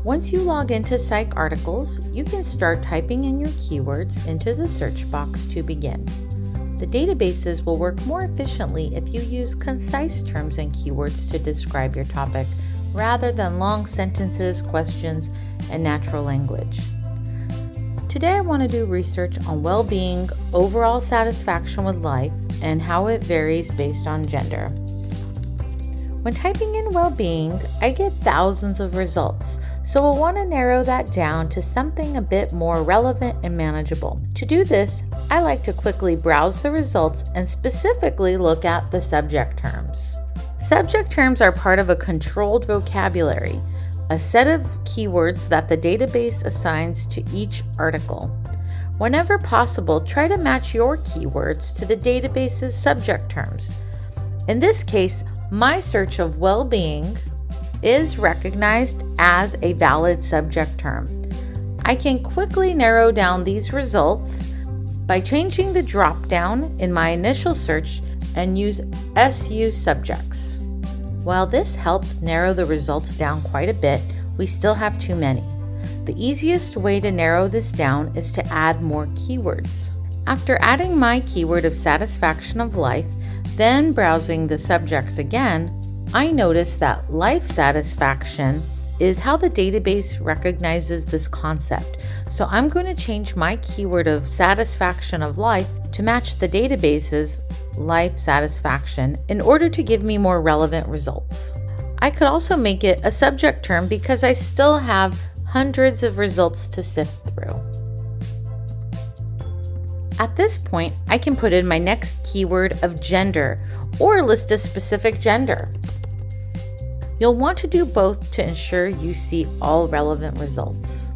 Once you log into PsycArticles, you can start typing in your keywords into the search box to begin. The databases will work more efficiently if you use concise terms and keywords to describe your topic, rather than long sentences, questions, and natural language. Today I want to do research on well-being, overall satisfaction with life, and how it varies based on gender. When typing in well-being, I get thousands of results, so we'll want to narrow that down to something a bit more relevant and manageable. To do this, I like to quickly browse the results and specifically look at the subject terms. Subject terms are part of a controlled vocabulary, a set of keywords that the database assigns to each article. Whenever possible, try to match your keywords to the database's subject terms. In this case, my search of well-being is recognized as a valid subject term. I can quickly narrow down these results by changing the drop-down in my initial search and use SU subjects. While this helped narrow the results down quite a bit, we still have too many. The easiest way to narrow this down is to add more keywords. After adding my keyword of satisfaction of life, then browsing the subjects again, I notice that life satisfaction is how the database recognizes this concept. So I'm going to change my keyword of satisfaction of life to match the database's life satisfaction in order to give me more relevant results. I could also make it a subject term because I still have hundreds of results to sift through. At this point, I can put in my next keyword of gender or list a specific gender. You'll want to do both to ensure you see all relevant results.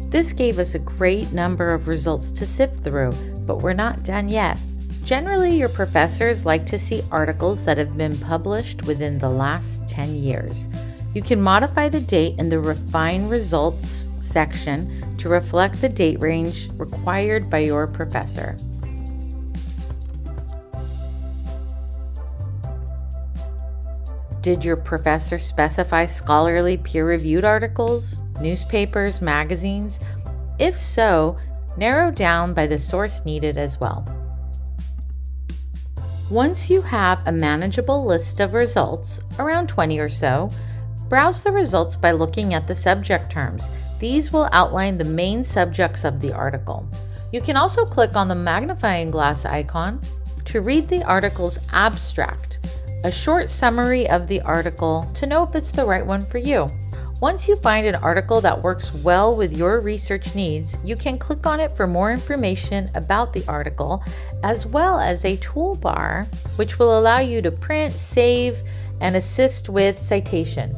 This gave us a great number of results to sift through, but we're not done yet. Generally, your professors like to see articles that have been published within the last 10 years. You can modify the date in the Refine Results section to reflect the date range required by your professor. Did your professor specify scholarly peer-reviewed articles, newspapers, magazines? If so, narrow down by the source needed as well. Once you have a manageable list of results, around 20 or so, browse the results by looking at the subject terms. These will outline the main subjects of the article. You can also click on the magnifying glass icon to read the article's abstract, a short summary of the article to know if it's the right one for you. Once you find an article that works well with your research needs, you can click on it for more information about the article, as well as a toolbar which will allow you to print, save, and assist with citation.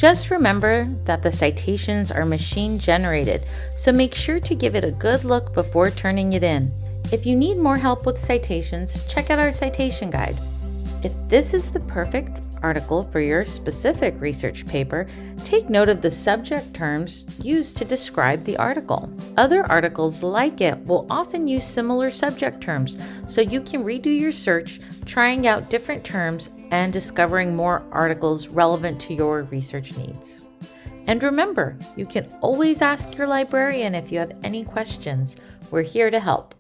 Just remember that the citations are machine generated, so make sure to give it a good look before turning it in. If you need more help with citations, check out our citation guide. If this is the perfect article for your specific research paper, take note of the subject terms used to describe the article. Other articles like it will often use similar subject terms, so you can redo your search, trying out different terms and discovering more articles relevant to your research needs. And remember, you can always ask your librarian if you have any questions. We're here to help.